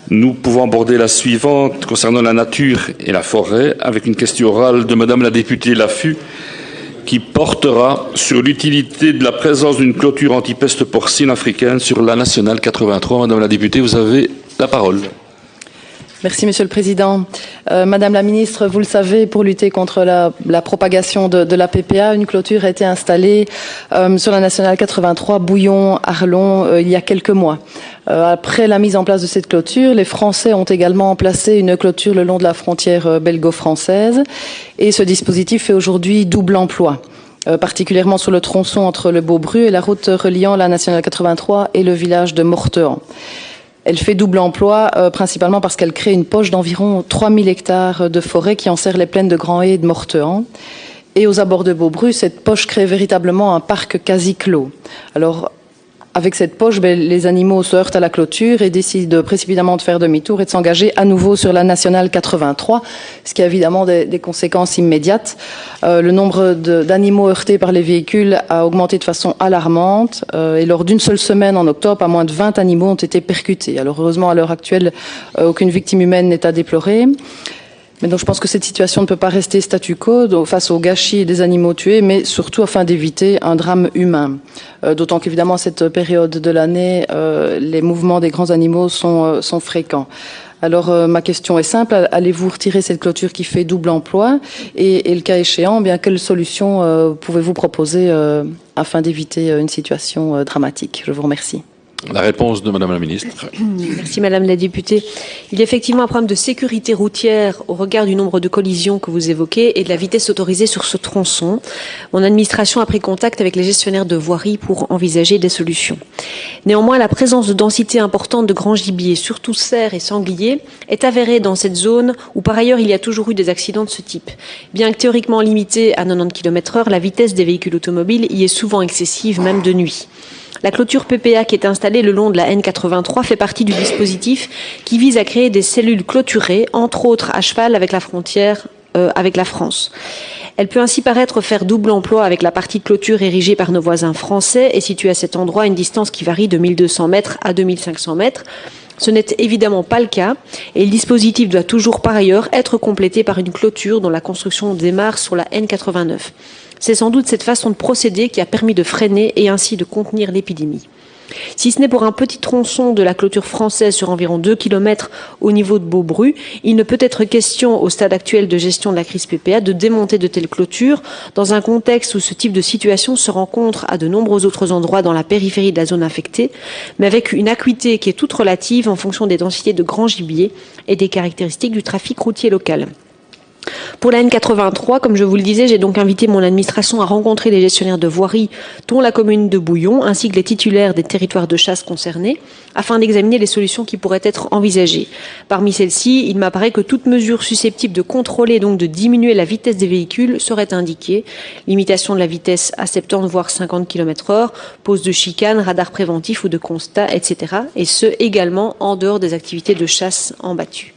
Nous pouvons aborder la suivante concernant la nature et la forêt avec une question orale de Madame la députée Laffu qui portera sur l'utilité de la présence d'une clôture anti-peste porcine africaine sur la nationale 83. Madame la députée, vous avez la parole. Merci, Monsieur le Président. Madame la Ministre, vous le savez, pour lutter contre la propagation de la PPA, une clôture a été installée sur la nationale 83, Bouillon-Arlon, il y a quelques mois. Après la mise en place de cette clôture, les Français ont également placé une clôture le long de la frontière belgo-française et ce dispositif fait aujourd'hui double emploi. Particulièrement sur le tronçon entre le Beaubru et la route reliant la nationale 83 et le village de Mortehan. Elle fait double emploi principalement parce qu'elle crée une poche d'environ 3000 hectares de forêt qui enserre les plaines de Grand Haye et de Mortehan. Et aux abords de Beaubru, cette poche crée véritablement un parc quasi clos. Alors, avec cette poche, les animaux se heurtent à la clôture et décident précipitamment de faire demi-tour et de s'engager à nouveau sur la nationale 83, ce qui a évidemment des conséquences immédiates. Le nombre d'animaux heurtés par les véhicules a augmenté de façon alarmante et lors d'une seule semaine en octobre, pas moins de 20 animaux ont été percutés. Alors heureusement, à l'heure actuelle, aucune victime humaine n'est à déplorer. Mais donc je pense que cette situation ne peut pas rester statu quo face au gâchis des animaux tués, mais surtout afin d'éviter un drame humain. D'autant qu'évidemment, à cette période de l'année, les mouvements des grands animaux sont fréquents. Alors ma question est simple, allez-vous retirer cette clôture qui fait double emploi et le cas échéant, bien quelles solutions pouvez-vous proposer afin d'éviter une situation dramatique? Je vous remercie. La réponse de Madame la Ministre. Merci Madame la députée. Il y a effectivement un problème de sécurité routière au regard du nombre de collisions que vous évoquez et de la vitesse autorisée sur ce tronçon. Mon administration a pris contact avec les gestionnaires de voirie pour envisager des solutions. Néanmoins, la présence de densité importante de grands gibiers, surtout cerfs et sangliers, est avérée dans cette zone où par ailleurs il y a toujours eu des accidents de ce type. Bien que théoriquement limitée à 90 km/h, la vitesse des véhicules automobiles y est souvent excessive, même de nuit. La clôture PPA qui est installée le long de la N83 fait partie du dispositif qui vise à créer des cellules clôturées, entre autres à cheval avec la frontière avec la France. Elle peut ainsi paraître faire double emploi avec la partie de clôture érigée par nos voisins français et située à cet endroit à une distance qui varie de 1200 mètres à 2500 mètres. Ce n'est évidemment pas le cas et le dispositif doit toujours par ailleurs être complété par une clôture dont la construction démarre sur la N89. C'est sans doute cette façon de procéder qui a permis de freiner et ainsi de contenir l'épidémie. Si ce n'est pour un petit tronçon de la clôture française sur environ 2 km au niveau de Beaubru, il ne peut être question au stade actuel de gestion de la crise PPA de démonter de telles clôtures dans un contexte où ce type de situation se rencontre à de nombreux autres endroits dans la périphérie de la zone infectée, mais avec une acuité qui est toute relative en fonction des densités de grands gibiers et des caractéristiques du trafic routier local. Pour la N83, comme je vous le disais, j'ai donc invité mon administration à rencontrer les gestionnaires de voirie, dont la commune de Bouillon, ainsi que les titulaires des territoires de chasse concernés, afin d'examiner les solutions qui pourraient être envisagées. Parmi celles-ci, il m'apparaît que toute mesure susceptible de contrôler, donc de diminuer la vitesse des véhicules, serait indiquée. Limitation de la vitesse à 70 voire 50 km/h, pose de chicane, radar préventif ou de constat, etc. Et ce, également en dehors des activités de chasse en battue.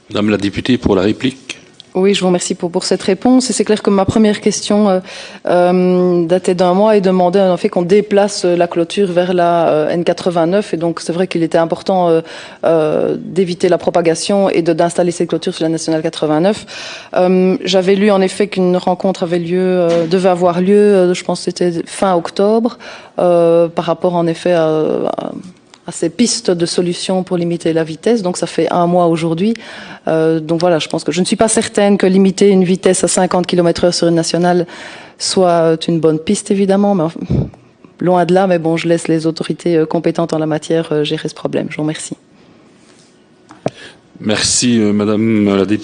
Madame la députée, pour la réplique. Oui, je vous remercie pour cette réponse. Et c'est clair que ma première question datait d'un mois et demandait en fait qu'on déplace la clôture vers la N89. Et donc c'est vrai qu'il était important d'éviter la propagation et d'installer cette clôture sur la nationale 89. J'avais lu en effet qu'une rencontre devait avoir lieu, je pense que c'était fin octobre, par rapport en effet à ces pistes de solutions pour limiter la vitesse. Donc ça fait un mois aujourd'hui. Donc voilà, je pense que je ne suis pas certaine que limiter une vitesse à 50 km/h sur une nationale soit une bonne piste, évidemment. Mais loin de là, mais bon, je laisse les autorités compétentes en la matière gérer ce problème. Je vous remercie. Merci, Madame la députée.